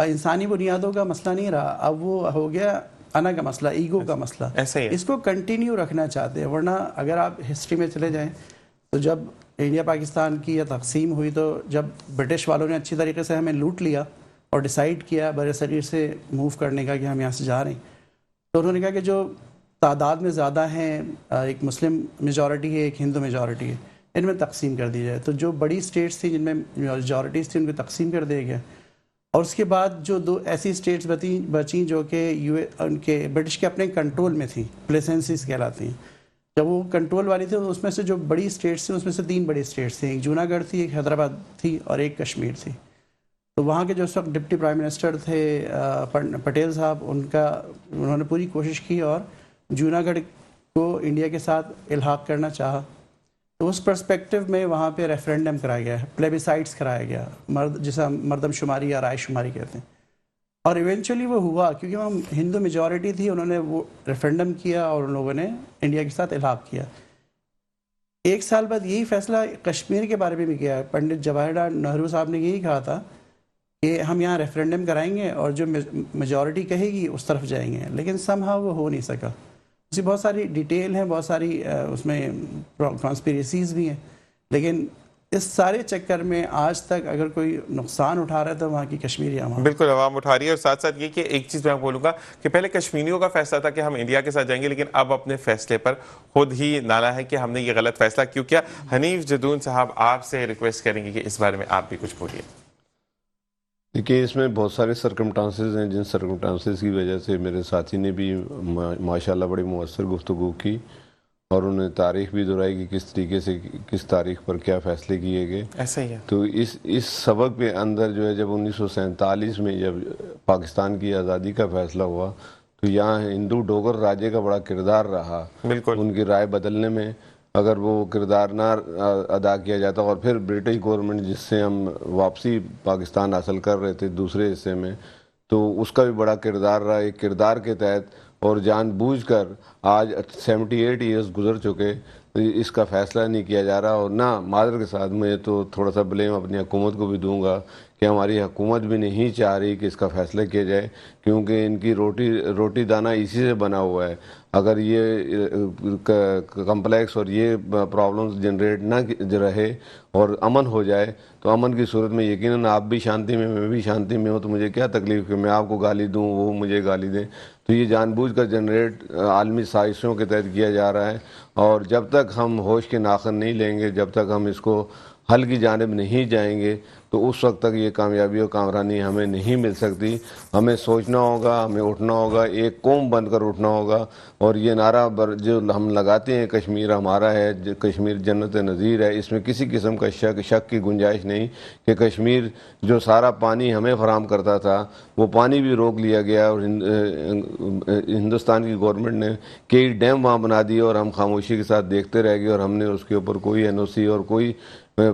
انسانی بنیادوں کا مسئلہ نہیں رہا، اب وہ ہو گیا انا کا مسئلہ، ایگو کا مسئلہ. ایسا ہی ہے. اس کو کنٹینیو رکھنا چاہتے ہیں. ورنہ اگر آپ ہسٹری میں چلے جائیں تو جب انڈیا پاکستان کی یا تقسیم ہوئی تو جب برٹش والوں نے اچھی طریقے سے ہمیں لوٹ لیا اور ڈیسائیڈ کیا بر صغیر سے موو کرنے کا کہ ہم یہاں سے جا رہے ہیں، تو انہوں نے کہا کہ جو تعداد میں زیادہ ہیں، ایک مسلم میجورٹی ہے، ایک ہندو میجورٹی ہے، ان میں تقسیم کر دی جائے. تو جو بڑی اسٹیٹس تھیں جن میں میجورٹیز تھیں ان کو تقسیم کر دیا گیا. اور اس کے بعد جو 2 ایسی اسٹیٹس بچیں جو کہ ان کے برٹش کے اپنے کنٹرول میں تھیں، پلیسنسیز کہلاتی ہیں. جب وہ کنٹرول والی تھی تو اس میں سے جو بڑی اسٹیٹس تھیں اس میں سے 3 بڑی اسٹیٹس تھیں، ایک جونا گڑھ تھی، ایک حیدرآباد تھی اور ایک کشمیر تھی. تو وہاں کے جو اس وقت ڈپٹی پرائم منسٹر تھے پٹیل صاحب، انہوں نے پوری کوشش کی اور جونا گڑھ کو انڈیا کے ساتھ الحاق کرنا چاہا. تو اس پرسپیکٹو میں وہاں پہ ریفرینڈم کرایا گیا، پلیبیسائٹس کرایا گیا، جسے ہم مردم شماری یا رائے شماری کہتے ہیں. اور ایونچولی وہ ہوا کیونکہ وہاں ہندو میجورٹی تھی، انہوں نے وہ ریفرینڈم کیا اور ان لوگوں نے انڈیا کے ساتھ الحاق کیا. 1 سال بعد یہی فیصلہ کشمیر کے بارے میں بھی کیا. پنڈت جواہر لال نہرو صاحب نے یہی کہا تھا کہ ہم یہاں ریفرینڈم کرائیں گے اور جو میجورٹی کہے گی اس طرف جائیں گے، لیکن سم ہاؤ وہ ہو نہیں سکا. اس کی بہت ساری ڈیٹیل ہیں، بہت ساری اس میں کانسپیریسیز بھی ہیں، لیکن اس سارے چکر میں آج تک اگر کوئی نقصان اٹھا رہا ہے تو وہاں کی کشمیری عوام. بالکل عوام اٹھا رہی ہے. اور ساتھ ساتھ یہ کہ ایک چیز میں بولوں گا کہ پہلے کشمیریوں کا فیصلہ تھا کہ ہم انڈیا کے ساتھ جائیں گے، لیکن اب اپنے فیصلے پر خود ہی نالا ہے کہ ہم نے یہ غلط فیصلہ کیوں کیا. حنیف جدون صاحب آپ سے ریکویسٹ کریں گے کہ اس بارے میں آپ بھی کچھ بولیے. دیکھیے اس میں بہت سارے سرکمٹانسز ہیں جن سرکمٹانسز کی وجہ سے میرے ساتھی نے بھی ماشاءاللہ بڑی مؤثر گفتگو کی اور انہوں نے تاریخ بھی دہرائی کہ کس طریقے سے کس تاریخ پر کیا فیصلے کیے گئے. ایسا ہی ہے. تو اس سبق کے اندر جو ہے جب 1947 میں جب پاکستان کی آزادی کا فیصلہ ہوا تو یہاں ہندو ڈوگر راجے کا بڑا کردار رہا. بالکل. ان کی رائے بدلنے میں اگر وہ کردار نہ ادا کیا جاتا اور پھر برٹش گورنمنٹ جس سے ہم واپسی پاکستان حاصل کر رہے تھے دوسرے حصے میں، تو اس کا بھی بڑا کردار رہا. ایک کردار کے تحت اور جان بوجھ کر آج 78 ایئرز گزر چکے اس کا فیصلہ نہیں کیا جا رہا. اور نہ مادر کے ساتھ میں تو تھوڑا سا بلیم اپنی حکومت کو بھی دوں گا کہ ہماری حکومت بھی نہیں چاہ رہی کہ اس کا فیصلہ کیا جائے، کیونکہ ان کی روٹی دانہ اسی سے بنا ہوا ہے. اگر یہ کمپلیکس اور یہ پرابلمز جنریٹ نہ رہے اور امن ہو جائے تو امن کی صورت میں یقیناً آپ بھی شانتی میں بھی شانتی میں ہوں، تو مجھے کیا تکلیف کہ میں آپ کو گالی دوں وہ مجھے گالی دیں. تو یہ جان بوجھ کر جنریٹ عالمی سازشوں کے تحت کیا جا رہا ہے. اور جب تک ہم ہوش کے ناخن نہیں لیں گے، جب تک ہم اس کو حل کی جانب نہیں جائیں گے تو اس وقت تک یہ کامیابی اور کامرانی ہمیں نہیں مل سکتی. ہمیں سوچنا ہوگا، ہمیں اٹھنا ہوگا، ایک قوم بن کر اٹھنا ہوگا. اور یہ نعرہ جو ہم لگاتے ہیں کشمیر ہمارا ہے، کشمیر جنت نظیر ہے، اس میں کسی قسم کا شک کی گنجائش نہیں کہ کشمیر جو سارا پانی ہمیں فراہم کرتا تھا وہ پانی بھی روک لیا گیا اور ہندوستان کی گورنمنٹ نے کئی ڈیم وہاں بنا دیے اور ہم خاموشی کے ساتھ دیکھتے رہ گئے اور ہم نے اس کے اوپر کوئی NOC اور کوئی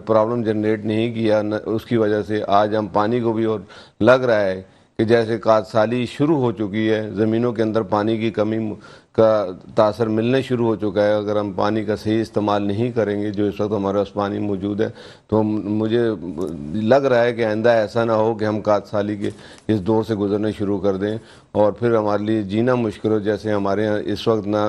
پرابلم جنریٹ نہیں کیا. اس کی وجہ سے آج ہم پانی کو بھی اور لگ رہا ہے کہ جیسے کاشت سالی شروع ہو چکی ہے، زمینوں کے اندر پانی کی کمی کا تاثر ملنے شروع ہو چکا ہے. اگر ہم پانی کا صحیح استعمال نہیں کریں گے جو اس وقت ہمارے پاس پانی موجود ہے تو مجھے لگ رہا ہے کہ آئندہ ایسا نہ ہو کہ ہم کاشت سالی کے اس دور سے گزرنے شروع کر دیں اور پھر ہمارے لیے جینا مشکل ہو. جیسے ہمارے یہاں اس وقت نہ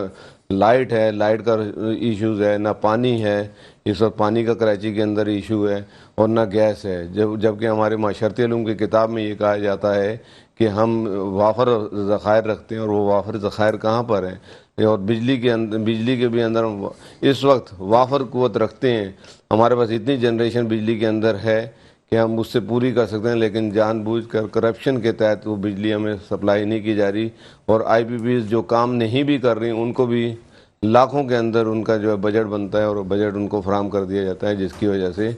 لائٹ ہے، لائٹ کا ایشوز ہے، نہ پانی ہے، اس وقت پانی کا کراچی کے اندر ایشو ہے، اور نہ گیس ہے. جبکہ ہمارے معاشرتی علوم کی کتاب میں یہ کہا جاتا ہے کہ ہم وافر ذخائر رکھتے ہیں اور وہ وافر ذخائر کہاں پر ہیں. اور بجلی کے بھی اندر ہم اس وقت وافر قوت رکھتے ہیں. ہمارے پاس اتنی جنریشن بجلی کے اندر ہے کہ ہم اس سے پوری کر سکتے ہیں، لیکن جان بوجھ کر کرپشن کے تحت وہ بجلی ہمیں سپلائی نہیں کی جا رہی. اور IPPs جو کام نہیں بھی کر رہی ان کو بھی لاکھوں کے اندر ان کا جو ہے بجٹ بنتا ہے اور بجٹ ان کو فراہم کر دیا جاتا ہے، جس کی وجہ سے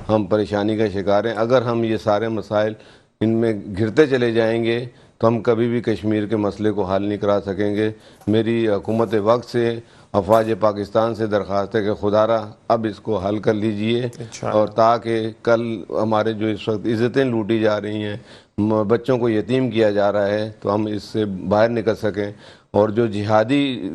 ہم پریشانی کا شکار ہیں. اگر ہم یہ سارے مسائل ان میں گھرتے چلے جائیں گے تو ہم کبھی بھی کشمیر کے مسئلے کو حل نہیں کرا سکیں گے. میری حکومت وقت سے افواج پاکستان سے درخواست ہے کہ خدا را اب اس کو حل کر لیجئے اور تاکہ کل ہمارے جو اس وقت عزتیں لوٹی جا رہی ہیں، بچوں کو یتیم کیا جا رہا ہے، تو ہم اس سے باہر نکل سکیں. اور جو جہادی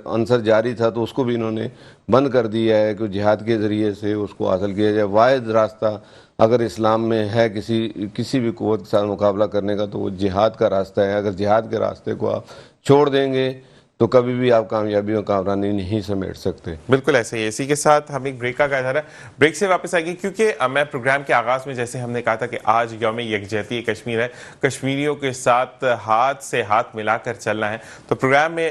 عنصر جاری تھا تو اس کو بھی انہوں نے بند کر دیا ہے کہ جہاد کے ذریعے سے اس کو حاصل کیا جائے. واحد راستہ اگر اسلام میں ہے کسی بھی قوت کے ساتھ مقابلہ کرنے کا تو وہ جہاد کا راستہ ہے. اگر جہاد کے راستے کو آپ چھوڑ دیں گے تو کبھی بھی آپ کامیابی اور کامرانی نہیں سمیٹ سکتے. بالکل ایسے ہی. اسی کے ساتھ ہم ایک بریک کا ادارہ بریک سے واپس آئیں گے کیونکہ میں پروگرام کے آغاز میں جیسے ہم نے کہا تھا کہ آج یوم یکجہتی کشمیر ہے, کشمیریوں کے ساتھ ہاتھ سے ہاتھ ملا کر چلنا ہے, تو پروگرام میں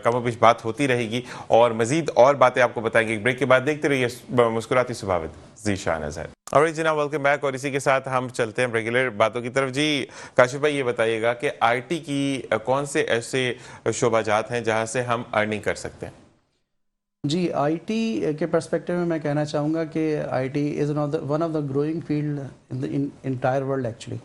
کم و بیش بات ہوتی رہے گی اور مزید اور باتیں آپ کو بتائیں گے. بریک کے بعد دیکھتے رہیے مسکراتی صبح ذیشان اظہر. اور جناب ویلکم بیک, اور اسی کے ساتھ ہم چلتے ہیں ریگولر باتوں کی طرف. جی کاشف بھائی, یہ بتائیے گا کہ آئی ٹی کی کون سے ایسے شعبہ جات ہیں جہاں سے ہم ارننگ کر سکتے ہیں؟ جی آئی ٹی کے پرسپیکٹو میں کہنا چاہوں گا کہ I T is one of the growing field in entire world actually.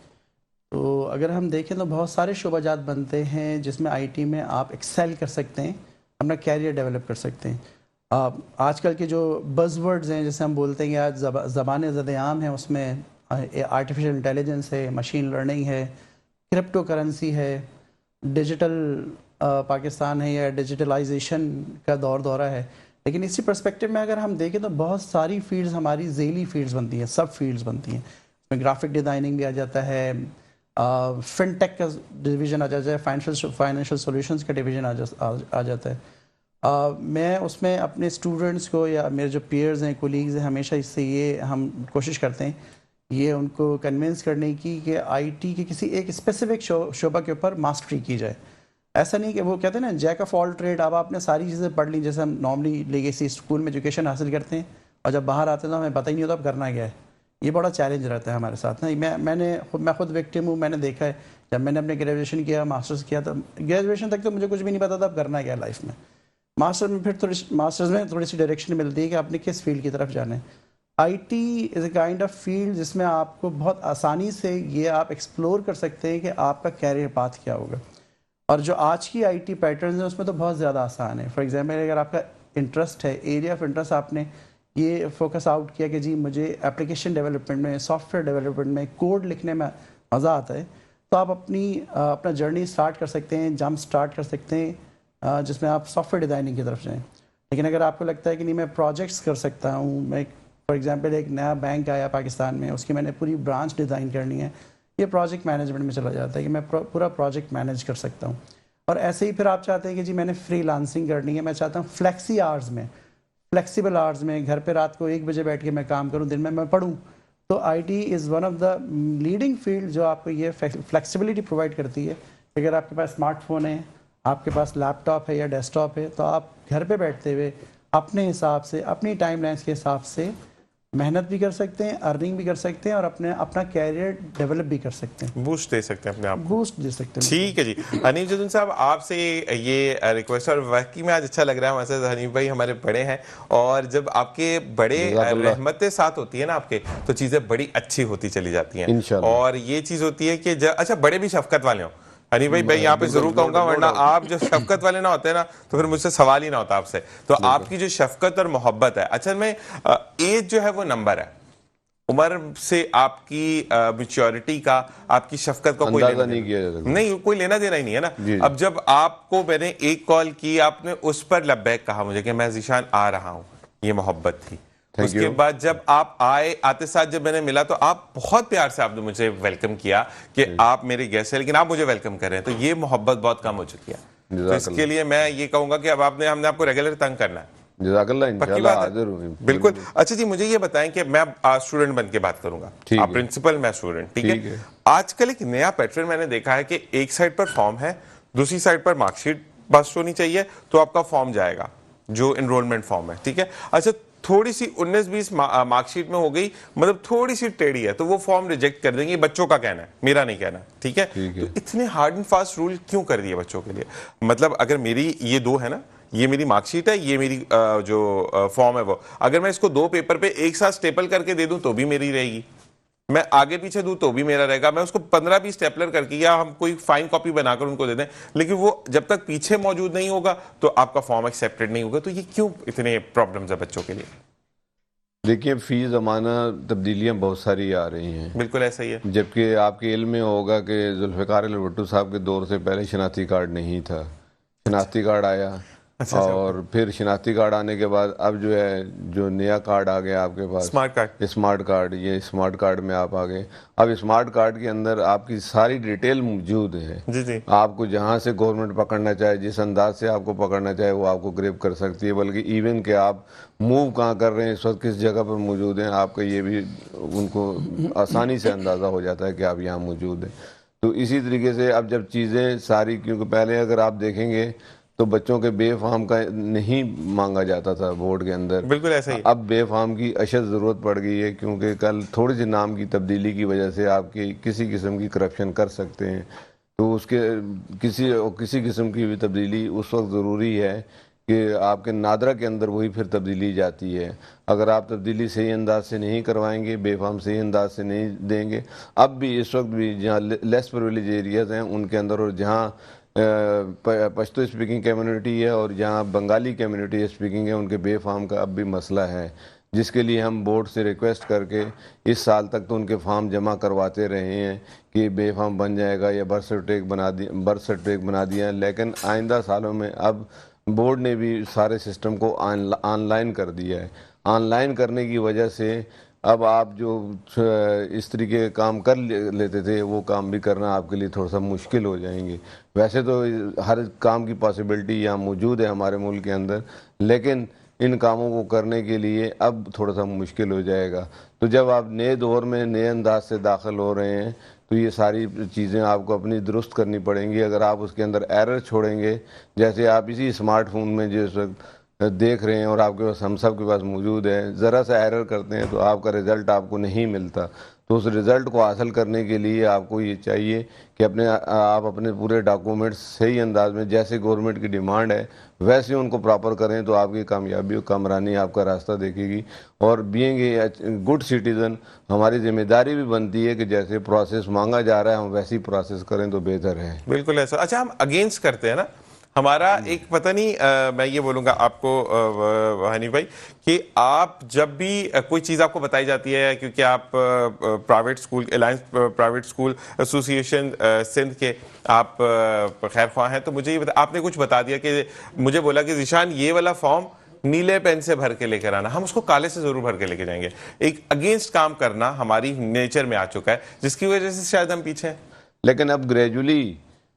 تو اگر ہم دیکھیں تو بہت سارے شعبہ جات بنتے ہیں جس میں آئی ٹی میں آپ ایکسیل کر سکتے ہیں, اپنا کیریئر ڈیولپ کر سکتے ہیں. آج کل کے جو بز ورڈز ہیں جیسے ہم بولتے ہیں کہ آج زبانیں زیادہ عام ہیں, اس میں آرٹیفیشل انٹیلیجنس ہے, مشین لرننگ ہے, کرپٹو کرنسی ہے, ڈیجیٹل پاکستان ہے یا ڈیجیٹلائزیشن کا دورہ ہے. لیکن اسی پرسپیکٹو میں اگر ہم دیکھیں تو بہت ساری فیلڈز ہماری ذیلی فیلڈز بنتی ہیں, سب فیلڈز بنتی ہیں. اس میں گرافک ڈیزائننگ بھی آ جاتا ہے, فن ٹیک کا ڈویژن آ جاتا ہے, فائنینشیل سولوشنز کا ڈویژن آ جاتا ہے. میں اس میں اپنے اسٹوڈنٹس کو یا میرے جو پیئرز ہیں, کولیگز ہیں, ہمیشہ اس سے یہ ہم کوشش کرتے ہیں یہ ان کو کنونس کرنے کی کہ آئی ٹی کے کسی ایک اسپیسیفک شعبہ کے اوپر ماسٹری کی جائے. ایسا نہیں کہ وہ کہتے ہیں نا جیک آف آل ٹریڈ, اب آپ نے ساری چیزیں پڑھ لی جیسے ہم نارملی لیگیسی اسکول میں ایجوکیشن حاصل کرتے ہیں اور جب باہر آتے ہیں تو ہمیں پتہ ہی نہیں ہوتا اب کرنا کیا ہے. یہ بڑا چیلنج رہتا ہے ہمارے ساتھ. میں خود وکٹم ہوں, میں نے دیکھا ہے جب میں نے اپنے گریجویشن کیا, ماسٹرز کیا, تو گریجویشن تک تو مجھے کچھ بھی نہیں پتا تھا اب کرنا کیا ہے لائف میں. ماسٹرز میں تھوڑی سی ڈائریکشن ملتی ہے کہ آپ نے کس فیلڈ کی طرف جانا ہے. I T is a kind of field جس میں آپ کو بہت آسانی سے یہ آپ ایکسپلور کر سکتے ہیں کہ آپ کا کیریئر پاتھ کیا ہوگا. اور جو آج کی آئی ٹی پیٹرنز ہیں اس میں تو بہت زیادہ آسان ہے. فار ایگزامپل اگر آپ کا انٹرسٹ ہے, ایریا آف انٹرسٹ آپ نے یہ فوکس آؤٹ کیا کہ جی مجھے اپلیکیشن ڈیولپمنٹ میں, سافٹ ویئر ڈیولپمنٹ میں, کوڈ لکھنے میں مزہ آتا ہے, تو آپ اپنا جرنی سٹارٹ کر سکتے ہیں, جمپ سٹارٹ کر سکتے ہیں جس میں آپ سافٹ ویئر ڈیزائننگ کی طرف جائیں. لیکن اگر آپ کو لگتا ہے کہ نہیں میں پروجیکٹس کر سکتا ہوں, میں فار ایگزامپل ایک نیا بینک آیا پاکستان میں, اس کی میں نے پوری برانچ ڈیزائن کرنی ہے, یہ پروجیکٹ مینجمنٹ میں چلا جاتا ہے کہ میں پورا پروجیکٹ مینیج کر سکتا ہوں. اور ایسے ہی پھر آپ چاہتے ہیں کہ جی میں نے فری لانسنگ کرنی ہے, میں چاہتا ہوں فلیکسی آورز میں, فلیکسیبل آورز میں گھر پہ رات کو 1 بجے بیٹھ کے میں کام کروں, دن میں پڑھوں. تو I T is one of the leading field جو آپ کو یہ فلیکسیبلٹی پرووائڈ کرتی ہے. اگر آپ کے پاس اسمارٹ فون ہے, آپ کے پاس لیپ ٹاپ ہے یا ڈیسک ٹاپ ہے, تو آپ گھر پہ بیٹھتے ہوئے اپنے حساب سے, اپنی ٹائم لائنس کے حساب سے محنت بھی کر سکتے ہیں, ارننگ بھی کر سکتے ہیں, اور اپنا کیریئر ڈیولپ بھی کر سکتے ہیں, بوسٹ دے سکتے ہیں اپنے آپ کو, بوسٹ دے سکتے ہیں. ٹھیک ہے جی. حنیف جدن صاحب, آپ سے یہ ریکویسٹ, اور واقعی میں آج اچھا لگ رہا ہے ہمارے ساتھ حنیف بھائی ہمارے بڑے ہیں, اور جب آپ کے بڑے رحمتیں ساتھ ہوتی ہے نا آپ کے, تو چیزیں بڑی اچھی ہوتی چلی جاتی ہیں. اور یہ چیز ہوتی ہے کہ اچھا بڑے بھی شفقت والے ہوں. حنیف بھائی میں یہاں پہ ضرور کہوں گا, ورنہ آپ جو شفقت والے نہ ہوتے ہیں نا تو پھر مجھ سے سوال ہی نہ ہوتا آپ سے. تو آپ کی جو شفقت اور محبت ہے, اچھا میں ایج جو ہے وہ نمبر ہے, عمر سے آپ کی میچورٹی کا, آپ کی شفقت کا کوئی لینا نہیں, کوئی لینا دینا ہی نہیں ہے نا. اب جب آپ کو میں نے ایک کال کی, آپ نے اس پر لبیک کہا مجھے کہ میں ذیشان آ رہا ہوں, یہ محبت تھی. اس کے بعد جب آپ آتے ساتھ جب میں نے ملا تو آپ بہت پیار سے آپ نے مجھے ویلکم کیا کہ آپ میرے گیسٹ ہیں لیکن آپ مجھے ویلکم کر رہے ہیں, تو یہ محبت بہت کم ہو چکی ہے. تو اس کے لیے میں یہ کہوں گا کہ اب ہم نے آپ کو ریگولر تنگ کرنا ہے. جزاک اللہ, انشاءاللہ حاضر ہوں. بالکل. اچھا جی, مجھے یہ بتائیں کہ میں اسٹوڈنٹ بن کے بات کروں گا, آپ پرنسپل, میں اسٹوڈنٹ, ٹھیک ہے. آج کل ایک نیا پیٹرن میں نے دیکھا ہے کہ ایک سائڈ پر فارم ہے, دوسری سائڈ پر مارک شیٹ بس ہونی چاہیے, تو آپ کا فارم جائے گا جو انرولمنٹ فارم ہے, ٹھیک ہے. اچھا تھوڑی سی 19-20 مارک شیٹ میں ہو گئی, مطلب تھوڑی سی ٹیڑھی ہے, تو وہ فارم ریجیکٹ کر دیں گے. بچوں کا کہنا ہے, میرا نہیں کہنا, ٹھیک ہے. تو اتنے ہارڈ اینڈ فاسٹ رول کیوں کر دیے بچوں کے لیے؟ مطلب اگر میری یہ 2 ہے نا, یہ میری مارک شیٹ ہے, یہ میری جو فارم ہے وہ, اگر میں اس کو 2 پیپر پہ ایک ساتھ سٹیپل کر کے دے دوں تو بھی میری رہے گی, میں آگے پیچھے دوں تو بھی میرا رہے گا, میں اس کو 15-20 سٹیپلر کر کے یا ہم کوئی فائن کاپی بنا کر ان کو دے دیں, لیکن وہ جب تک پیچھے موجود نہیں ہوگا تو آپ کا فارم ایکسیپٹڈ نہیں ہوگا. تو یہ کیوں اتنے پرابلمز ہیں بچوں کے لیے؟ دیکھیے فی زمانہ تبدیلیاں بہت ساری آ رہی ہیں. بالکل ایسا ہی ہے. جبکہ آپ کے علم میں ہوگا کہ ذوالفقار علی بھٹو صاحب کے دور سے پہلے شناختی کارڈ نہیں تھا, شناختی کارڈ آیا, اور پھر شناختی کارڈ آنے کے بعد اب جو ہے جو نیا کارڈ آ گیا آپ کے پاس اسمارٹ کارڈ. اسمارٹ کارڈ، یہ اسمارٹ کارڈ میں آپ آ گئے. اب اسمارٹ کارڈ کے اندر آپ کی ساری ڈیٹیل موجود ہے. جی آپ کو جہاں سے گورنمنٹ پکڑنا چاہے، جس انداز سے آپ کو پکڑنا چاہے وہ آپ کو گریپ کر سکتی ہے. بلکہ ایون کہ آپ موو کہاں کر رہے ہیں، اس وقت کس جگہ پر موجود ہیں، آپ کا یہ بھی ان کو آسانی سے اندازہ ہو جاتا ہے کہ آپ یہاں موجود ہیں. تو اسی طریقے سے اب جب چیزیں ساری، کیونکہ پہلے اگر آپ دیکھیں گے تو بچوں کے بے فارم کا نہیں مانگا جاتا تھا بورڈ کے اندر. بالکل ایسا ہی. اب بے فارم کی اشد ضرورت پڑ گئی ہے، کیونکہ کل تھوڑی سی نام کی تبدیلی کی وجہ سے آپ کی کسی قسم کی کرپشن کر سکتے ہیں. تو اس کے کسی قسم کی بھی تبدیلی اس وقت ضروری ہے کہ آپ کے نادرہ کے اندر وہی پھر تبدیلی جاتی ہے. اگر آپ تبدیلی صحیح انداز سے نہیں کروائیں گے، بے فارم صحیح انداز سے نہیں دیں گے، اب بھی اس وقت بھی جہاں لیس پرویلیج ایریاز ہیں ان کے اندر، اور جہاں پشتو اسپیکنگ کمیونٹی ہے اور جہاں بنگالی کمیونٹی اسپیکنگ ہے، ان کے بے فارم کا اب بھی مسئلہ ہے، جس کے لیے ہم بورڈ سے ریکویسٹ کر کے اس سال تک تو ان کے فارم جمع کرواتے رہے ہیں کہ بے فارم بن جائے گا یا برتھ سرٹیفکیٹ بنا دیا. لیکن آئندہ سالوں میں اب بورڈ نے بھی سارے سسٹم کو آن لائن کر دیا ہے. آن لائن کرنے کی وجہ سے اب آپ جو اس طریقے کے کام کر لیتے تھے وہ کام بھی کرنا آپ کے لیے تھوڑا سا مشکل ہو جائیں گے. ویسے تو ہر کام کی پاسبلٹی یہاں موجود ہے ہمارے ملک کے اندر، لیکن ان کاموں کو کرنے کے لیے اب تھوڑا سا مشکل ہو جائے گا. تو جب آپ نئے دور میں نئے انداز سے داخل ہو رہے ہیں تو یہ ساری چیزیں آپ کو اپنی درست کرنی پڑیں گی. اگر آپ اس کے اندر ایرر چھوڑیں گے، جیسے آپ اسی اسمارٹ فون میں جو اس وقت دیکھ رہے ہیں اور آپ کے پاس، ہم سب کے پاس موجود ہے، ذرا سا ایرر کرتے ہیں تو آپ کا رزلٹ آپ کو نہیں ملتا. تو اس رزلٹ کو حاصل کرنے کے لیے آپ کو یہ چاہیے کہ آپ اپنے پورے ڈاکومنٹس صحیح انداز میں، جیسے گورنمنٹ کی ڈیمانڈ ہے ویسے ان کو پراپر کریں، تو آپ کی کامیابی و کامرانی آپ کا راستہ دیکھے گی. اور بینگ اے گڈ سٹیزن ہماری ذمہ داری بھی بنتی ہے کہ جیسے پروسیس مانگا جا رہا ہے ہم ویسی پروسیس کریں تو بہتر ہے. بالکل ایسا. اچھا، ہم اگینسٹ کرتے ہیں نا، ہمارا ایک پتہ نہیں، میں یہ بولوں گا آپ کو حنیف بھائی کہ آپ جب بھی کوئی چیز آپ کو بتائی جاتی ہے، کیونکہ آپ private school alliance private school association Sindh کے آپ خیر خواہ ہیں، تو مجھے یہ آپ نے کچھ بتا دیا کہ مجھے بولا کہ ذیشان یہ والا فارم نیلے پین سے بھر کے لے کر آنا، ہم اس کو کالے سے ضرور بھر کے لے کے جائیں گے. ایک اگینسٹ کام کرنا ہماری نیچر میں آ چکا ہے، جس کی وجہ سے شاید ہم پیچھے ہیں. لیکن اب گریجولی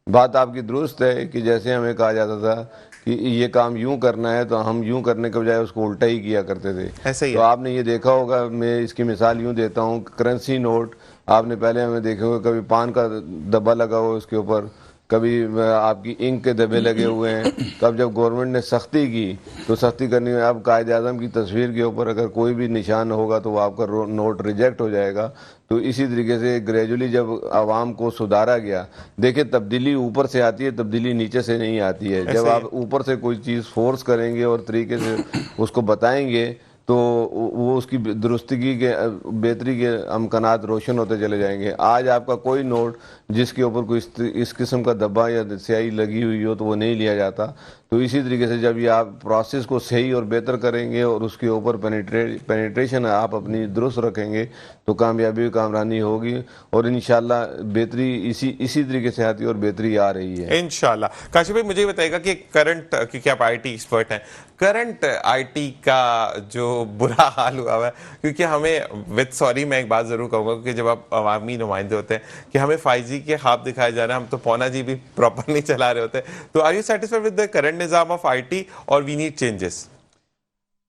بات آپ کی درست ہے کہ جیسے ہمیں کہا جاتا تھا کہ یہ کام یوں کرنا ہے تو ہم یوں کرنے کے بجائے اس کو الٹا ہی کیا کرتے تھے. ایسے ہی تو آپ نے یہ دیکھا ہوگا، میں اس کی مثال یوں دیتا ہوں، کرنسی نوٹ آپ نے پہلے ہمیں دیکھے ہوگا، کبھی پان کا ڈبہ لگا ہوا اس کے اوپر، کبھی آپ کی انک کے دبے لگے ہوئے ہیں. تو اب جب گورنمنٹ نے سختی کی تو سختی کرنے میں اب قائد اعظم کی تصویر کے اوپر اگر کوئی بھی نشان ہوگا تو وہ آپ کا نوٹ ریجیکٹ ہو جائے گا. تو اسی طریقے سے گریجولی جب عوام کو سدھارا گیا، دیکھیں تبدیلی اوپر سے آتی ہے، تبدیلی نیچے سے نہیں آتی ہے. جب آپ اوپر سے کوئی چیز فورس کریں گے اور طریقے سے اس کو بتائیں گے تو وہ اس کی درستگی کے بہتری کے امکانات روشن ہوتے چلے جائیں گے. آج آپ کا کوئی نوٹ جس کے اوپر کوئی اس قسم کا دبا یا سیاہی لگی ہوئی ہو تو وہ نہیں لیا جاتا. تو اسی طریقے سے جب یہ آپ پروسیس کو صحیح اور بہتر کریں گے اور اس کے اوپر پینیٹریشن آپ اپنی درست رکھیں گے تو کامیابی و کامرانی ہوگی، اور انشاءاللہ بہتری اسی طریقے سے آتی ہے اور بہتری آ رہی ہے انشاءاللہ. کاشف بھائی مجھے بتائے گا کہ کرنٹ، کیونکہ آپ آئی ٹی ایکسپرٹ ہیں، کرنٹ آئی ٹی کا جو برا حال ہوا ہے، کیونکہ ہمیں وتھ سوری میں ایک بات ضرور کہوں گا کہ جب آپ عوامی نمائندے ہوتے ہیں کہ ہمیں 5G کے خواب دکھائے جا رہے ہیں، ہم تو پونا جی بھی پراپر نہیں چلا رہے ہوتے. تو are you satisfied with the current نظام آف آئی ٹی اور we need changes?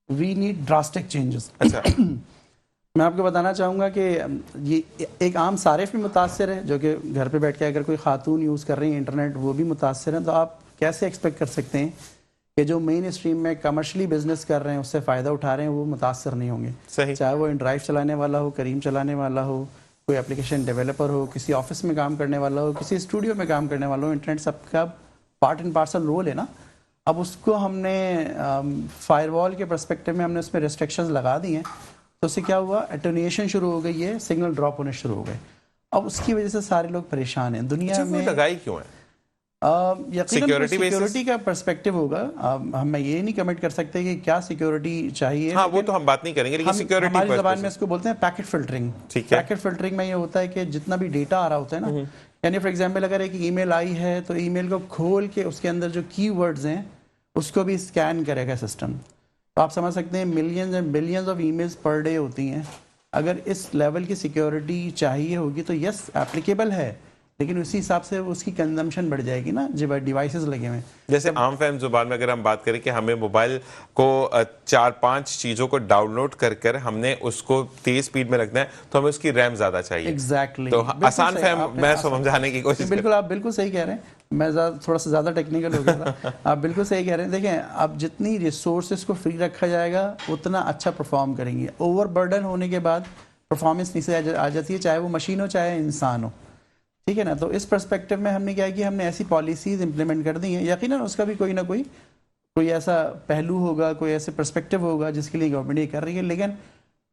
We need drastic changes. اچھا، میں آپ کو بتانا چاہوں گا کہ یہ ایک عام صارف بھی متاثر ہے، جو کہ گھر پہ بیٹھ کے اگر کوئی خاتون یوز کر رہی ہیں انٹرنیٹ، وہ بھی متاثر ہیں. تو آپ کیسے ایکسپیکٹ کر سکتے ہیں کہ جو مین اسٹریم میں کمرشلی بزنس کر رہے ہیں، اس سے فائدہ اٹھا رہے ہیں، وہ متاثر نہیں ہوں گے؟ صحیح. چاہے وہ ڈرائیو چلانے والا ہو، کریم چلانے والا ہو، کوئی اپلیکیشن ڈیولپر ہو، کسی آفس میں کام کرنے والا ہو، کسی اسٹوڈیو میں کام کرنے والا ہو، انٹرنیٹ سب کا پارٹ اینڈ پارسل رول ہے نا. اب اس کو ہم نے فائر وال کے پرسپیکٹو میں ہم نے اس میں ریسٹرکشنز لگا دی ہیں. تو اس سے کیا ہوا، اٹینویشن شروع ہو گئی ہے، سگنل ڈراپ ہونے شروع ہو گئے. اب اس کی وجہ سے سارے لوگ پریشان ہیں دنیا میں. لگائی کیوں ہے؟ سیکیورٹی کا پرسپیکٹو ہوگا. ہم یہ نہیں کمنٹ کر سکتے کہ کیا سیکیورٹی چاہیے. ہاں وہ تو ہم بات نہیں کریں گے، لیکن سیکیورٹی ہماری زبان میں اس کو بولتے ہیں پیکٹ فلٹرنگ. پیکٹ فلٹرنگ میں یہ ہوتا ہے کہ جتنا بھی ڈیٹا آ رہا ہوتا ہے نا، یعنی فار ایگزامپل اگر ایک ای میل آئی ہے تو ای میل کو کھول کے اس کے اندر جو کی ورڈز ہیں اس کو بھی اسکین کرے گا سسٹم. تو آپ سمجھ سکتے ہیں millions and billions of emails per day ہوتی ہیں. اگر اس لیول کی سیکیورٹی چاہیے ہوگی تو یس اپلیکیبل ہے, لیکن اسی حساب سے اس کی کنزمپشن بڑھ جائے گی نا جب ڈیوائسز لگے ہوئے. جیسے عام فہم زبان میں اگر ہم بات کریں کہ ہمیں موبائل کو 4-5 چیزوں کو ڈاؤن لوڈ کر ہم نے اس کو تیز سپیڈ میں رکھنا ہے تو ہمیں اس کی ریم زیادہ چاہیے. ایگزیکٹلی, تو آسان فہم میں سمجھانے کی کوشش بالکل آپ بالکل صحیح کہہ رہے ہیں. میں تھوڑا سا زیادہ ٹیکنیکل ہو گیا تھا. آپ بالکل صحیح کہہ رہے ہیں. دیکھیں اب جتنی ریسورسز کو فری رکھا جائے گا اتنا اچھا پرفارم کریں گے. اوور برڈن ہونے کے بعد پرفارمنس نیچے آ جاتی ہے, چاہے وہ مشین ہو چاہے انسان ہو. ٹھیک ہے نا. تو اس پرسپیکٹو میں ہم نے کیا کہ ہم نے ایسی پالیسیز امپلیمنٹ کر دی ہیں. یقیناً اس کا بھی کوئی نہ کوئی ایسا پہلو ہوگا, کوئی ایسے پرسپیکٹو ہوگا جس کے لیے گورنمنٹ یہ کر رہی ہے, لیکن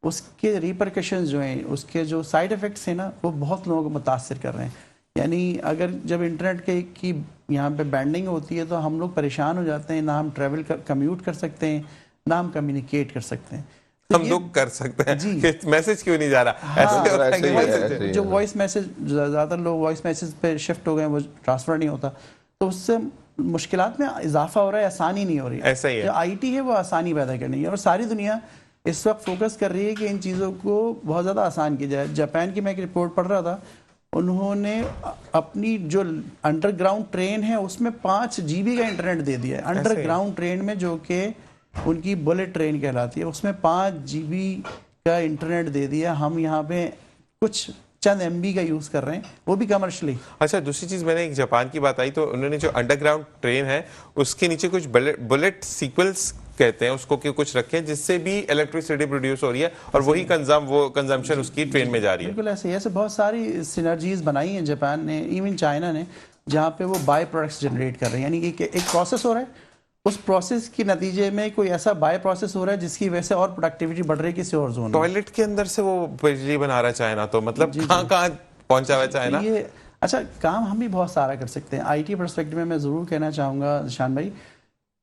اس کے ریپرکشنز جو ہیں, اس کے جو سائیڈ افیکٹس ہیں نا, وہ بہت لوگوں کو متاثر کر رہے ہیں. یعنی اگر جب انٹرنیٹ کی یہاں پہ بینڈنگ ہوتی ہے تو ہم لوگ پریشان ہو جاتے ہیں, نہ ہم ٹریول کمیوٹ کر سکتے ہیں, نہ ہم کمیونیکیٹ کر سکتے ہیں. ہم لوگ کر سکتے ہیں کہ میسج کیوں نہیں جا رہا. جو وائس میسج, زیادہ تر لوگ وائس میسج پہ شفٹ ہو گئے, وہ ٹرانسفر نہیں ہوتا, تو اس سے مشکلات میں اضافہ ہو رہا ہے, آسانی نہیں ہو رہی. ایسا ہی ہے. جو آئی ٹی ہے وہ آسانی پیدا کرنی ہے, اور ساری دنیا اس وقت فوکس کر رہی ہے کہ ان چیزوں کو بہت زیادہ آسان کیا جائے. جاپان کی میں ایک رپورٹ پڑھ رہا تھا, انہوں نے اپنی جو انڈر گراؤنڈ ٹرین ہے اس میں 5 GB کا انٹرنیٹ دے دیا ہے. انڈر گراؤنڈ ٹرین میں, جو کہ ان کی بلٹ ٹرین کہلاتی ہے, اس میں 5 GB کا انٹرنیٹ دے دیا. ہم یہاں پہ کچھ چند MB کا یوز کر رہے ہیں, وہ بھی کمرشلی. اچھا, دوسری چیز میں نے ایک جاپان کی بات آئی تو انہوں نے جو انڈر گراؤنڈ ٹرین ہے اس کے نیچے کچھ بلٹ سیکولز کہتے ہیں اس کو, کہ کچھ رکھیں جس سے بھی الیکٹریسٹی پروڈیوس ہو رہی ہے اور وہی کنزمپشن اس کی ٹرین میں جا رہی ہے. بالکل ایسے بہت ساری سینرجیز بنائی ہیں جاپان نے, ایون چائنا نے, جہاں پہ وہ بائی پروڈکٹس جنریٹ کر رہے ہیں. یعنی کہ ایک پروسیس ہو رہا ہے, اس پروسیس کے نتیجے میں کوئی ایسا بائی پروسیس ہو رہا ہے جس کی وجہ سے اور پروڈکٹیوٹی بڑھ رہی ہے کسی اور زون میں. ٹوائلٹ کے اندر سے وہ بجلی بنا رہا چائنا, تو مطلب کہاں پہنچا ہوا ہے چائنا. یہ اچھا کام ہم بھی بہت سارا کر سکتے ہیں. آئی ٹی پرسپیکٹو میں ضرور کہنا چاہوں گا شان بھائی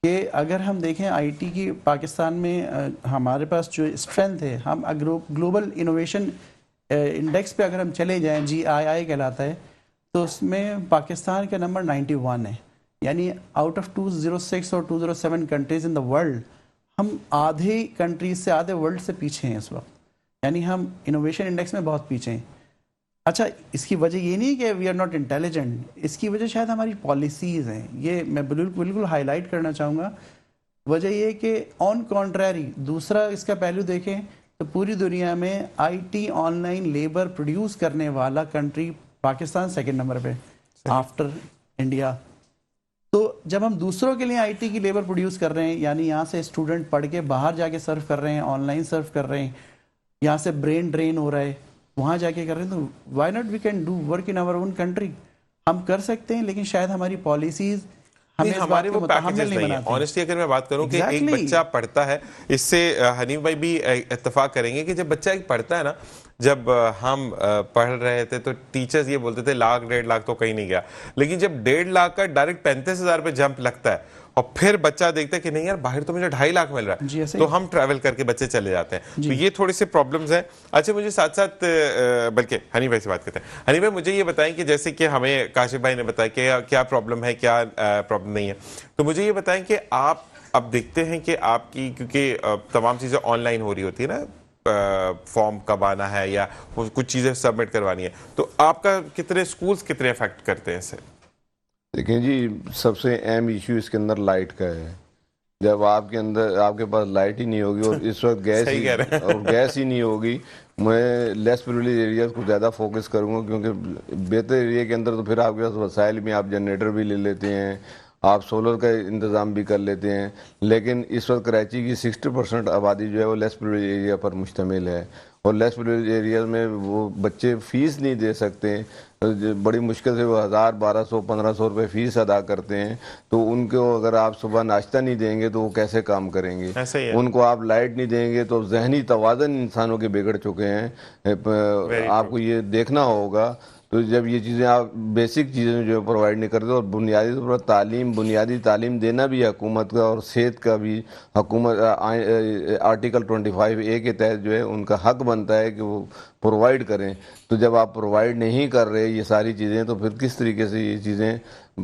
کہ اگر ہم دیکھیں آئی ٹی کی پاکستان میں ہمارے پاس جو اسٹرینتھ ہے, ہم گلوبل انوویشن انڈیکس پہ اگر ہم چلے جائیں, GII کہلاتا ہے, تو اس میں پاکستان کا نمبر 91 ہے. یعنی آؤٹ آف 206 اور 207 کنٹریز ان دا ورلڈ, ہم آدھے کنٹریز سے, آدھے ورلڈ سے پیچھے ہیں اس وقت. یعنی ہم انوویشن انڈیکس میں بہت پیچھے ہیں. اچھا, اس کی وجہ یہ نہیں کہ وی آر ناٹ انٹیلیجنٹ, اس کی وجہ شاید ہماری پالیسیز ہیں. یہ میں بالکل ہائی لائٹ کرنا چاہوں گا. وجہ یہ کہ آن کنٹریری دوسرا اس کا پہلو دیکھیں تو پوری دنیا میں I T on line labour produce کرنے والا کنٹری پاکستان 2nd نمبر پہ آفٹر انڈیا. تو جب ہم دوسروں کے لیے آئی ٹی کی لیبر پروڈیوس کر رہے ہیں, یعنی یہاں سے اسٹوڈنٹ پڑھ کے باہر جا کے سرو کر رہے ہیں, آن لائن سرو کر رہے ہیں, یہاں سے برین ڈرین ہو رہا ہے, وہاں جا کے کر رہے ہیں, تو why not we can do work in our own country. ہم کر سکتے ہیں, لیکن شاید ہماری پالیسیز ہمارے وہ پیکیجز نہیں ہیں. آنیسٹلی اگر میں بات کروں کہ ایک بچہ پڑھتا ہے, اس سے حنیف بھائی بھی اتفاق کریں گے کہ جب بچہ ایک پڑھتا ہے نا, جب ہم پڑھ رہے تھے تو ٹیچرز یہ بولتے تھے 1,00,000 1.5 لاکھ تو کہیں نہیں گیا, لیکن جب 1.5 لاکھ کا ڈائریکٹ 35,000 پہ جمپ لگتا ہے اور پھر بچہ دیکھتا ہے کہ نہیں یار باہر تو مجھے 2.5 لاکھ مل رہا ہے, تو ہم ٹریول کر کے بچے چلے جاتے ہیں. تو یہ تھوڑی سی پرابلمز ہیں. اچھا, مجھے ساتھ ساتھ بلکہ حنیف بھائی سے بات کرتے ہیں. حنیف بھائی, مجھے یہ بتائیں کہ جیسے کہ ہمیں کاشف بھائی نے بتایا کہ کیا پرابلم ہے, کیا پرابلم نہیں ہے, تو مجھے یہ بتائیں کہ آپ اب دیکھتے ہیں کہ آپ کی, کیونکہ تمام چیزیں آن لائن ہو رہی ہوتی ہے نا, فارم کب آنا ہے یا کچھ چیزیں سبمٹ کروانی ہے, تو آپ کا کتنے سکولز کتنے افیکٹ کرتے ہیں اسے؟ دیکھیں جی, سب سے اہم ایشو اس کے اندر لائٹ کا ہے. جب آپ کے پاس لائٹ ہی نہیں ہوگی, اور اس وقت گیس ہی نہیں ہوگی, میں لیس پریویلیج ایریاز کو زیادہ فوکس کروں گا, کیونکہ بہتر ایریا کے اندر تو پھر آپ کے پاس وسائل بھی, آپ جنریٹر بھی لے لیتے ہیں, آپ سولر کا انتظام بھی کر لیتے ہیں. لیکن اس وقت کراچی کی 60% آبادی جو ہے وہ لیس پریویلیج ایریا پر مشتمل ہے, اور لیس پریویلیج ایریاز میں وہ بچے فیس نہیں دے سکتے, بڑی مشکل سے وہ 1,000 1,200 1,500 روپے فیس ادا کرتے ہیں. تو ان کو اگر آپ صبح ناشتہ نہیں دیں گے تو وہ کیسے کام کریں گے؟ ان کو آپ لائٹ نہیں دیں گے تو ذہنی توازن انسانوں کے بگڑ چکے ہیں, آپ کو یہ دیکھنا ہوگا. تو جب یہ چیزیں آپ بیسک چیزیں جو پرووائڈ نہیں کرتے، اور بنیادی طور پر بنیادی تعلیم دینا بھی حکومت کا اور صحت کا بھی حکومت آرٹیکل 25A کے تحت جو ہے ان کا حق بنتا ہے کہ وہ پرووائڈ کریں. تو جب آپ پرووائڈ نہیں کر رہے یہ ساری چیزیں تو پھر کس طریقے سے یہ چیزیں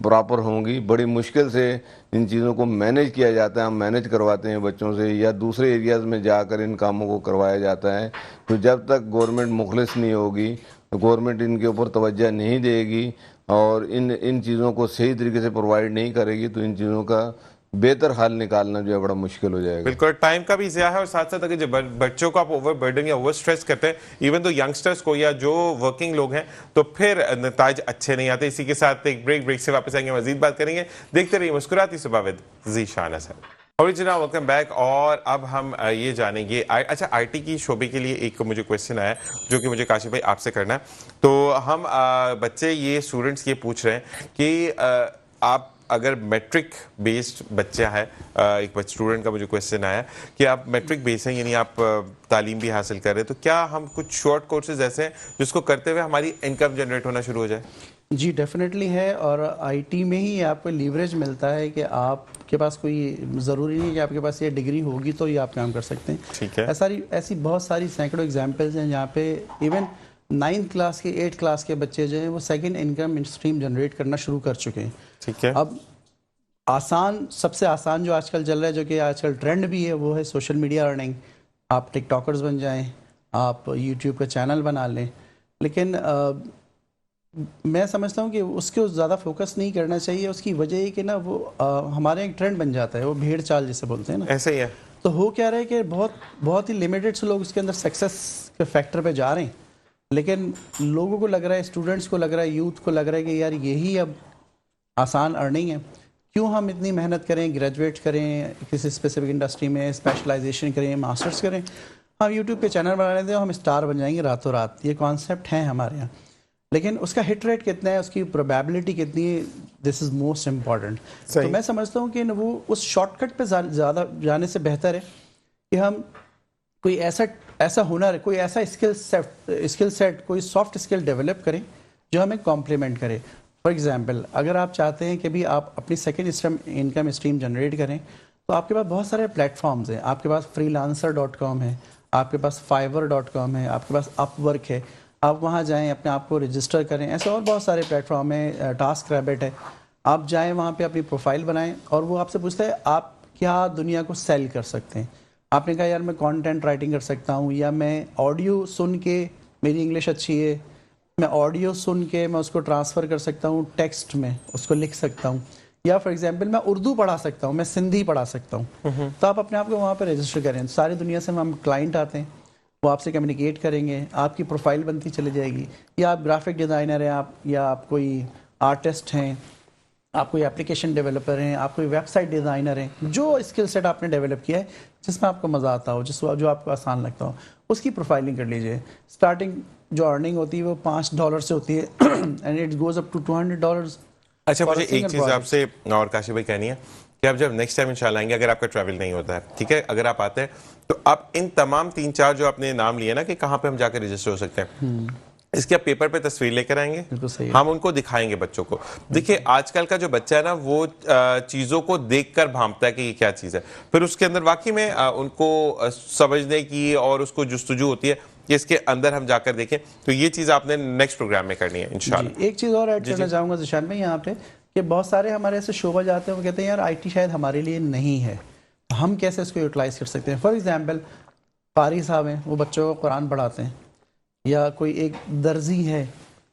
پراپر ہوں گی؟ بڑی مشکل سے ان چیزوں کو مینیج کیا جاتا ہے، ہم مینیج کرواتے ہیں بچوں سے، یا دوسرے ایریاز میں جا کر ان کاموں کو کروایا جاتا ہے. تو جب تک گورنمنٹ مخلص نہیں ہوگی، گورنمنٹ ان کے اوپر توجہ نہیں دے گی اور ان چیزوں کو صحیح طریقے سے پرووائڈ نہیں کرے گی تو ان چیزوں کا بہتر حل نکالنا جو ہے بڑا مشکل ہو جائے گا. بالکل ٹائم کا بھی ضیاع ہے، اور ساتھ ساتھ اگر جب بچوں کو آپ اوور برڈن یا اوور سٹریس کرتے ہیں، ایون تو ینگسٹرز کو یا جو ورکنگ لوگ ہیں، تو پھر نتائج اچھے نہیں آتے. اسی کے ساتھ ایک بریک سے واپس آئیں گے، مزید بات کریں گے. دیکھتے رہیے مسکراتی صبح with Zeeshan Azhar. Original welcome back. اور اب ہم یہ جانیں گے، اچھا آئی ٹی کی شعبے کے لیے ایک مجھے کویسچن آیا جو کہ مجھے کاشف بھائی آپ سے کرنا ہے. تو ہم بچے یہ اسٹوڈنٹس یہ پوچھ رہے ہیں کہ آپ اگر میٹرک بیسڈ بچہ ہے، ایک اسٹوڈنٹ کا مجھے کویسچن آیا کہ آپ میٹرک بیس ہیں، یعنی آپ تعلیم بھی حاصل کر رہے ہیں، تو کیا ہم کچھ شارٹ کورسز ایسے ہیں جس کو کرتے ہوئے ہماری انکم جنریٹ ہونا شروع ہو جائے؟ جی ڈیفینیٹلی ہے، اور آئی ٹی میں ہی آپ کو لیوریج ملتا ہے کہ آپ کے پاس کوئی ضروری نہیں کہ آپ کے پاس یہ ڈگری ہوگی تو یہ آپ کام کر سکتے ہیں. ٹھیک ہے. ایسی بہت ساری سینکڑوں ایگزامپلز ہیں جہاں پہ ایون 9th کلاس کے 8th کلاس کے بچے جو ہیں وہ سیکنڈ انکم اسٹریم جنریٹ کرنا شروع کر چکے ہیں. ٹھیک ہے. اب سب سے آسان جو آج کل چل رہا ہے، جو کہ آج کل ٹرینڈ بھی ہے، وہ ہے سوشل میڈیا ارننگ. آپ ٹک ٹاکرز بن جائیں، آپ یوٹیوب کا چینل بنا لیں. لیکن میں سمجھتا ہوں کہ اس کو زیادہ فوکس نہیں کرنا چاہیے. اس کی وجہ یہ کہ نا وہ ہمارے ایک ٹرینڈ بن جاتا ہے، وہ بھیڑ چال جسے بولتے ہیں نا، ایسے ہی ہے. تو ہو کیا رہا ہے کہ بہت ہی لمیٹڈ سے لوگ اس کے اندر سکسیس کے فیکٹر پہ جا رہے ہیں. لیکن لوگوں کو لگ رہا ہے، اسٹوڈنٹس کو لگ رہا ہے، یوتھ کو لگ رہا ہے کہ یار یہی اب آسان ارننگ ہے، کیوں ہم اتنی محنت کریں، گریجویٹ کریں کسی اسپیسیفک انڈسٹری میں، اسپیشلائزیشن کریں، ماسٹرز کریں، ہم یوٹیوب پہ چینل بنا لیتے ہیں، ہم اسٹار بن جائیں گے راتوں رات. یہ کانسیپٹ ہیں ہمارے یہاں، لیکن اس کا ہٹ ریٹ کتنا ہے، اس کی پروبیبلٹی کتنی ہے، دس از موسٹ امپورٹنٹ. تو میں سمجھتا ہوں کہ وہ اس شارٹ کٹ پہ زیادہ جانے سے بہتر ہے کہ ہم کوئی ایسا ہنر، کوئی ایسا اسکل سیٹ، کوئی سافٹ اسکل ڈیولپ کریں جو ہمیں کمپلیمنٹ کرے. فار ایگزامپل، اگر آپ چاہتے ہیں کہ بھی آپ اپنی سیکنڈ انکم اسٹریم جنریٹ کریں تو آپ کے پاس بہت سارے پلیٹ فارمز ہیں. آپ کے پاس freelancer.com ہے، آپ کے پاس fiverr.com ہے، آپ کے پاس اپ ورک ہے. آپ وہاں جائیں، اپنے آپ کو رجسٹر کریں. ایسے اور بہت سارے پلیٹ فارم ہیں، ٹاسک ریبٹ ہے. آپ جائیں وہاں پہ اپنی پروفائل بنائیں اور وہ آپ سے پوچھتا ہے آپ کیا دنیا کو سیل کر سکتے ہیں. آپ نے کہا یار میں کانٹینٹ رائٹنگ کر سکتا ہوں، یا میں آڈیو سن کے، میری انگلش اچھی ہے، میں آڈیو سن کے میں اس کو ٹرانسفر کر سکتا ہوں ٹیکسٹ میں، اس کو لکھ سکتا ہوں. یا فار ایگزامپل میں اردو پڑھا سکتا ہوں، میں سندھی پڑھا سکتا ہوں. تو آپ اپنے آپ کو وہاں پہ رجسٹر کریں. ساری دنیا سے ہم کلائنٹ آتے ہیں، وہ آپ سے کمیونیکیٹ کریں گے، آپ کی پروفائل بنتی چلی جائے گی. یا آپ گرافک ڈیزائنر ہیں، یا آپ کوئی آرٹسٹ ہیں، آپ کوئی اپلیکیشن ڈیولپر ہیں، آپ کوئی ویب سائٹ ڈیزائنر ہیں. جو اسکل سیٹ آپ نے ڈیولپ کیا ہے، جس میں آپ کو مزہ آتا ہو، جو آپ کو آسان لگتا ہو، اس کی پروفائلنگ کر لیجئے. اسٹارٹنگ جو ارننگ ہوتی ہے وہ $5 سے ہوتی ہے and it goes up to $200. اچھا مجھے ایک چیز آپ سے اور کاشف بھائی کہنی ہے کہ اب جب نیکسٹ ٹائم انشاءاللہ آئیں گے، اگر آپ کا ٹریول نہیں ہوتا ہے، ٹھیک ہے، اگر آپ آتے ہیں تو آپ ان تمام 3-4 جو آپ نے نام لیے نا کہ کہاں پہ ہم جا کے رجسٹر ہو سکتے ہیں، اس کے آپ پیپر پہ تصویر لے کر آئیں گے، ہم ان کو دکھائیں گے بچوں کو. دیکھیے آج کل کا جو بچہ ہے نا وہ چیزوں کو دیکھ کر بھانپتا ہے کہ یہ کیا چیز ہے، پھر اس کے اندر واقعی میں ان کو سمجھنے کی اور اس کو جستجو ہوتی ہے کہ اس کے اندر ہم جا کر دیکھیں. تو یہ چیز آپ نے نیکسٹ پروگرام میں کرنی ہے انشاءاللہ. ایک چیز اور ایڈ کرنا چاہوں گا ذیشان بھائی یہاں پہ، کہ بہت سارے ہمارے ایسے شعبہ جاتے ہیں، وہ کہتے ہیں یار آئی ٹی شاید ہمارے لیے نہیں ہے، ہم کیسے اس کو یوٹیلائز کر سکتے ہیں. فار ایگزامپل قاری صاحب ہیں، وہ بچوں کو قرآن پڑھاتے ہیں. یا کوئی ایک درزی ہے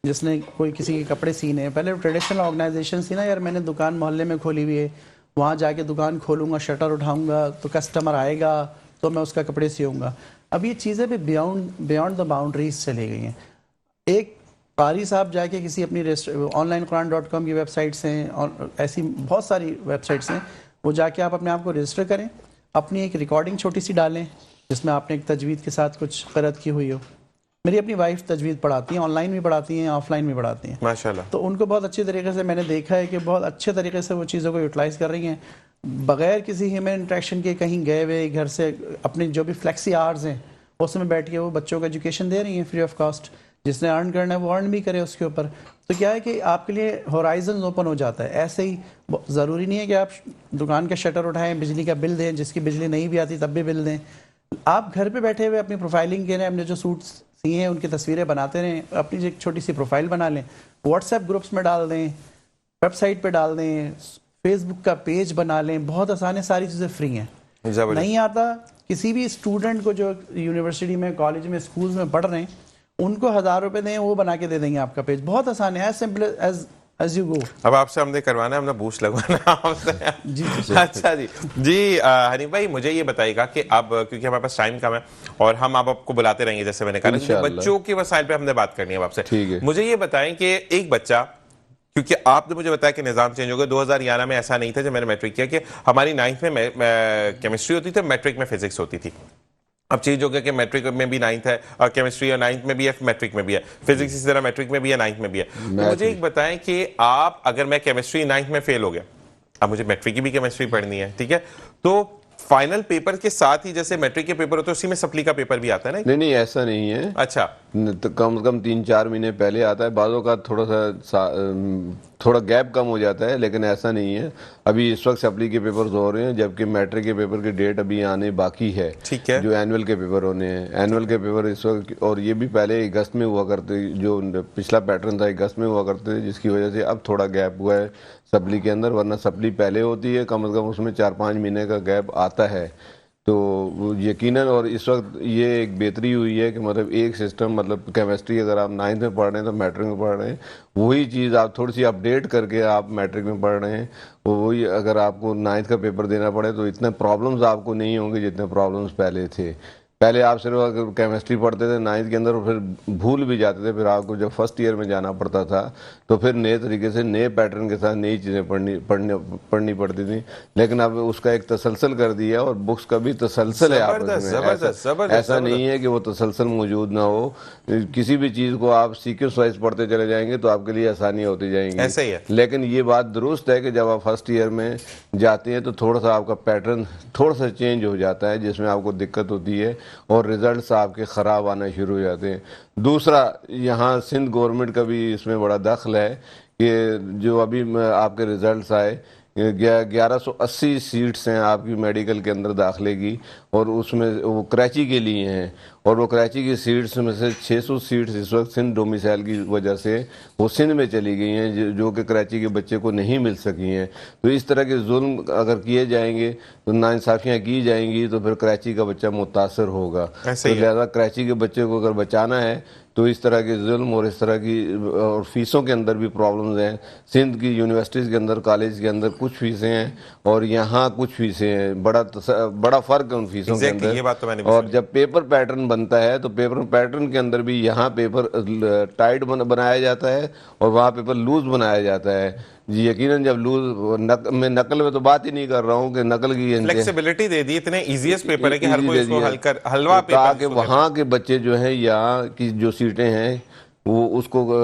جس نے کوئی کسی کے کپڑے سینے ہیں. پہلے ٹریڈیشنل آرگنائزیشن تھی نا، یار میں نے دکان محلے میں کھولی ہوئی ہے، وہاں جا کے دکان کھولوں گا، شٹر اٹھاؤں گا تو کسٹمر آئے گا تو میں اس کا کپڑے سیوں گا. اب یہ چیزیں بھی بیانڈ دا باؤنڈریز چلی گئی ہیں. ایک قاری صاحب جا کے کسی اپنی آن لائن قرآن.com کی ویب سائٹس ہیں اور ایسی بہت ساری ویب سائٹس ہیں، وہ جا کے آپ اپنے آپ کو رجسٹر کریں، اپنی ایک ریکارڈنگ چھوٹی سی ڈالیں جس میں آپ نے ایک تجوید کے ساتھ کچھ قرأت کی ہوئی ہو. میری اپنی وائف تجوید پڑھاتی ہیں، آن لائن بھی پڑھاتی ہیں، آف لائن بھی پڑھاتی ہیں ماشاءاللہ. تو ان کو بہت اچھے طریقے سے میں نے دیکھا ہے کہ بہت اچھے طریقے سے وہ چیزوں کو یوٹیلائز کر رہی ہیں بغیر کسی ہیومن انٹریکشن کے. کہیں گئے ہوئے گھر سے اپنے جو بھی فلیکسی آورز ہیں اس میں بیٹھ کے وہ بچوں کو ایجوکیشن دے رہی ہیں فری آف کاسٹ. جس نے ارن کرنا ہے وہ ارن بھی کرے اس کے اوپر. تو کیا ہے کہ آپ کے لیے ہورائزن اوپن ہو جاتا ہے. ایسے ہی ضروری نہیں ہے کہ آپ دکان کا شٹر اٹھائیں, بجلی کا بل دیں, جس کی بجلی نہیں بھی آتی تب بھی بل دیں. آپ گھر پہ بیٹھے ہوئے اپنی پروفائلنگ کے رہے ہیں, ہم نے جو سوٹس سیے ہیں ان کی تصویریں بناتے رہیں, اپنی ایک چھوٹی سی پروفائل بنا لیں, واٹس ایپ گروپس میں ڈال دیں, ویب سائٹ پہ ڈال دیں, فیس بک کا پیج بنا لیں. بہت آسان ہے, ساری چیزیں فری ہیں. نہیں آتا کسی بھی اسٹوڈنٹ کو جو یونیورسٹی میں, کالج میں, اسکولز میں پڑھ رہے ہیں, ان کو 1000 روپے دیں, وہ بنا کے دے دیں گے آپ کا پیج. بہت آسان ہے, as simple as you go. اب آپ سے ہم نے کروانا ہے, ہم نے بوسٹ لگوانا آپ سے. اچھا جی حنیف بھائی مجھے یہ بتائیے گا کہ اب کیونکہ ہمارے پاس ٹائم کم ہے اور ہم آپ کو بلاتے رہیں گے, جیسے میں نے کہا بچوں کے وسائل پہ ہم نے بات کرنی ہے آپ سے. مجھے یہ بتائیں کہ ایک بچہ, کیونکہ آپ نے مجھے بتایا کہ نظام چینج ہو گیا 2011 میں, ایسا نہیں تھا جب میں نے میٹرک کیا کہ ہماری 9th میں کیمسٹری ہوتی تھی, میٹرک میں فزکس ہوتی تھی. اب چیز ہو گیا کہ میٹرک میں بھی 9th ہے, اور کیمسٹری اور 9th میں بھی ہے, میٹرک میں بھی ہے, فزکس اسی طرح میٹرک میں بھی ہے, 9th میں بھی ہے. تو مجھے ایک بتائیں کہ آپ, اگر میں کیمسٹری 9th میں فیل ہو گیا, اب مجھے میٹرک کی بھی کیمسٹری پڑھنی ہے, ٹھیک ہے, تو فائنل پیپر کے ساتھ ہی جیسے میٹرک کے پیپر ہوتے ہیں اسی میں سپلی کا پیپر بھی آتا ہے نا؟ نہیں ایسا نہیں ہے. اچھا, کم از کم 3-4 مہینے پہلے آتا ہے, بعضوں کا تھوڑا گیپ کم ہو جاتا ہے, لیکن ایسا نہیں ہے. ابھی اس وقت سپلی کے پیپرز ہو رہے ہیں, جبکہ میٹرک کے پیپر کی ڈیٹ ابھی آنے باقی ہے, جو اینول کے پیپر ہونے ہیں. اینول کے پیپر اس وقت, اور یہ بھی پہلے اگست میں ہوا کرتے, جو پچھلا پیٹرن تھا اگست میں ہوا کرتے, جس کی وجہ سے اب تھوڑا گیپ ہوا ہے سپلی کے اندر, ورنہ سپلی پہلے ہوتی ہے, کم از کم اس میں 4-5 مہینے کا گیپ آتا ہے. تو یقیناً, اور اس وقت یہ ایک بہتری ہوئی ہے کہ مطلب ایک سسٹم, مطلب کیمسٹری اگر آپ 9th میں پڑھ رہے ہیں تو میٹرک میں پڑھ رہے ہیں, وہی چیز آپ تھوڑی سی اپڈیٹ کر کے آپ میٹرک میں پڑھ رہے ہیں, وہی اگر آپ کو 9th کا پیپر دینا پڑے تو اتنے پرابلمز آپ کو نہیں ہوں گے جتنے پرابلمز پہلے تھے. پہلے آپ صرف اگر کیمسٹری پڑھتے تھے 9th کے اندر, پھر بھول بھی جاتے تھے, پھر آپ کو جب فرسٹ ایئر میں جانا پڑتا تھا تو پھر نئے طریقے سے نئے پیٹرن کے ساتھ نئی چیزیں پڑھنی پڑتی تھیں. لیکن اب اس کا ایک تسلسل کر دیا, اور بکس کا بھی تسلسل ہے آپس میں, ایسا نہیں ہے کہ وہ تسلسل موجود نہ ہو. کسی بھی چیز کو آپ سیکوینس وائز پڑھتے چلے جائیں گے تو آپ کے لیے آسانی ہوتی جائیں گی. ایسا ہی ہے. لیکن یہ بات درست ہے کہ جب آپ فرسٹ ایئر میں جاتے ہیں تو تھوڑا سا آپ کا پیٹرن تھوڑا سا چینج ہو جاتا ہے, جس میں آپ کو دقت ہوتی ہے اور ریزلٹس آپ کے خراب آنا شروع ہو جاتے ہیں. دوسرا, یہاں سندھ گورنمنٹ کا بھی اس میں بڑا دخل ہے کہ جو ابھی آپ کے ریزلٹس آئے, 1180 سیٹس ہیں آپ کی میڈیکل کے اندر داخلے کی, اور اس میں وہ کراچی کے لیے ہیں, اور وہ کراچی کی سیٹس میں سے 600 سیٹس اس وقت سندھ ڈومیسائل کی وجہ سے وہ سندھ میں چلی گئی ہیں, جو کہ کراچی کے بچے کو نہیں مل سکی ہیں. تو اس طرح کے ظلم اگر کیے جائیں گے, تو ناانصافیاں کی جائیں گی, تو پھر کراچی کا بچہ متاثر ہوگا. تو لہذا کراچی کے بچے کو اگر بچانا ہے تو اس طرح کے ظلم اور اس طرح کی, اور فیسوں کے اندر بھی پرابلمز ہیں. سندھ کی یونیورسٹیز کے اندر, کالج کے اندر کچھ فیسیں ہیں اور یہاں کچھ فیسیں ہیں, بڑا فرق ہے ان فیسوں کے اندر. اور جب پیپر پیٹرن بنتا ہے تو پیپر پیٹرن کے اندر بھی یہاں پیپر ٹائٹ بنایا جاتا ہے اور وہاں پیپر لوز بنایا جاتا ہے. جی یقیناً جب لوز, میں نقل میں تو بات ہی نہیں کر رہا ہوں کہ نقل کی فلیکسیبلٹی دے دی, اتنے ایزیسٹ پیپر ہے کہ ہر کوئی اس کو حلوا پیپر, تاکہ وہاں کے بچے جو ہیں یہاں کی جو سیٹیں ہیں وہ اس کو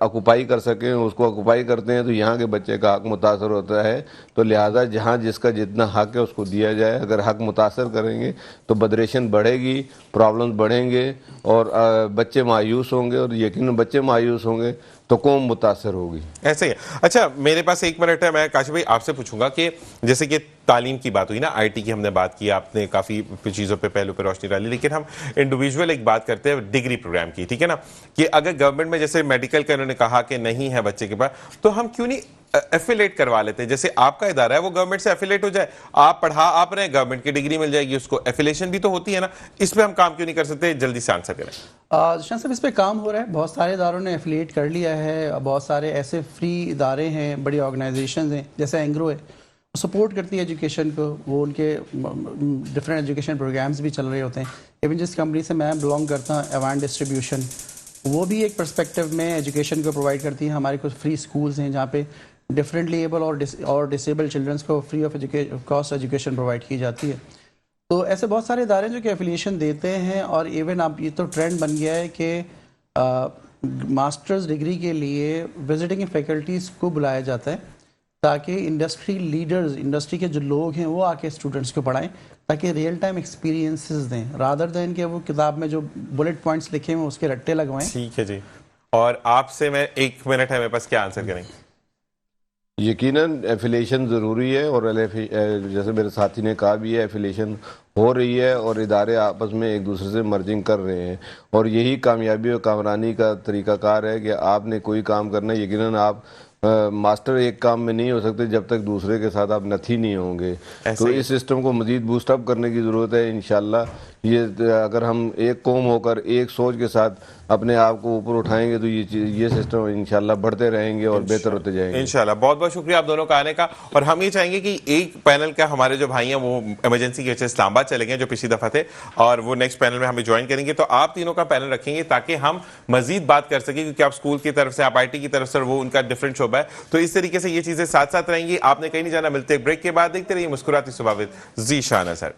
آکوپائی کر سکیں. اس کو آکوپائی کرتے ہیں تو یہاں کے بچے کا حق متاثر ہوتا ہے. تو لہٰذا جہاں جس کا جتنا حق ہے اس کو دیا جائے. اگر حق متاثر کریں گے تو بدریشن بڑھے گی, پرابلمز بڑھیں گے, اور بچے مایوس ہوں گے, اور یقیناً بچے مایوس ہوں گے تو قوم متاثر ہوگی. ایسے ہی. اچھا میرے پاس 1 منٹ ہے, میں کاشف بھائی آپ سے پوچھوں گا کہ جیسے کہ تعلیم کی بات ہوئی نا, آئی ٹی کی ہم نے بات کی, آپ نے کافی چیزوں پہ پہلو پہ روشنی ڈالی, لیکن ہم انڈیویجول ایک بات کرتے ہیں ڈگری پروگرام کی, ٹھیک ہے نا, کہ اگر گورنمنٹ میں جیسے میڈیکل کا انہوں نے کہا کہ نہیں ہے بچے کے پاس, تو ہم کیوں نہیں ایفیلیٹ کروا لیتے؟ جیسے آپ کا ادارہ ہے وہ گورنمنٹ سے ایفیلیٹ ہو جائے, آپ پڑھا آپ رہے, گورنمنٹ کی ڈگری مل جائے گی اس کو, ایفیلیشن بھی تو ہوتی ہے نا, اس پہ ہم کام کیوں نہیں کر سکتے؟ جلدی سے آنسر کریں. شاہ صاحب اس پہ کام ہو رہا ہے, بہت سارے اداروں نے ایفیلیٹ کر لیا ہے, بہت سارے ایسے فری ادارے ہیں, بڑی آرگنائزیشنز ہیں, جیسے اینگرو ہے, وہ سپورٹ کرتی ہے ایجوکیشن کو, وہ ان کے ڈفرینٹ ایجوکیشن پروگرامز بھی چل رہے ہوتے ہیں. ایون جس کمپنی سے میں بلانگ کرتا ہوں, ایوان ڈسٹریبیوشن, وہ بھی ایک پرسپیکٹیو میں ایجوکیشن کو پرووائڈ کرتی ہے. ہمارے کچھ فری اسکولز ہیں جہاں پہ ڈفرینٹلی ایبل اور ڈسیبل چلڈرنس کو free of cost education provide کی جاتی ہے. تو ایسے بہت سارے ادارے ہیں جو کہ ایفیلیشن دیتے ہیں, اور ایون اب یہ تو ٹرینڈ بن گیا ہے کہ ماسٹرز ڈگری کے لیے وزٹنگ فیکلٹیز کو بلایا جاتا ہے, تاکہ انڈسٹری لیڈرز، انڈسٹری کے جو لوگ ہیں وہ آ کے اسٹوڈنٹس کو پڑھائیں، تاکہ ریئل ٹائم ایکسپیرینسز دیں رادر دین کہ وہ کتاب میں جو بلٹ پوائنٹس لکھے ہیں اس کے رٹے لگوائیں. ٹھیک ہے جی. اور آپ سے میں 1 منٹ ہے میرے پاس، کیا آنسر کریں گے؟ یقیناً ایفیلیشن ضروری ہے، اور جیسے میرے ساتھی نے کہا بھی ہے، ایفیلیشن ہو رہی ہے اور ادارے آپس میں ایک دوسرے سے مرجنگ کر رہے ہیں، اور یہی کامیابی اور کامرانی کا طریقہ کار ہے کہ آپ نے کوئی کام کرنا ہے، یقیناً آپ ماسٹر ایک کام میں نہیں ہو سکتے جب تک دوسرے کے ساتھ آپ نتھی نہیں ہوں گے. تو اس سسٹم کو مزید بوسٹ اپ کرنے کی ضرورت ہے. انشاءاللہ یہ اگر ہم ایک قوم ہو کر ایک سوچ کے ساتھ اپنے آپ کو اوپر اٹھائیں گے تو یہ سسٹم انشاءاللہ بڑھتے رہیں گے اور بہتر ہوتے جائیں گے انشاءاللہ. بہت بہت شکریہ آپ دونوں کا آنے کا. اور ہم یہ چاہیں گے کہ ایک پینل کا ہمارے جو بھائی ہیں وہ ایمرجنسی کی وجہ سے اسلام آباد چلے گئے جو پچھلی دفعہ تھے، اور وہ نیکسٹ پینل میں ہمیں جوائن کریں گے. تو آپ تینوں کا پینل رکھیں گے تاکہ ہم مزید بات کر سکیں، کیونکہ آپ اسکول کی طرف سے، آپ آئی ٹی کی طرف سے، وہ ان کا ڈفرینٹ شعبہ ہے. تو اس طریقے سے یہ چیزیں ساتھ ساتھ رہیں گی. آپ نے کہیں نہیں جانا. ملتے ایک بریک کے بعد. دیکھتے رہیے مسکراتی صبح وذ ذیشان اظہر.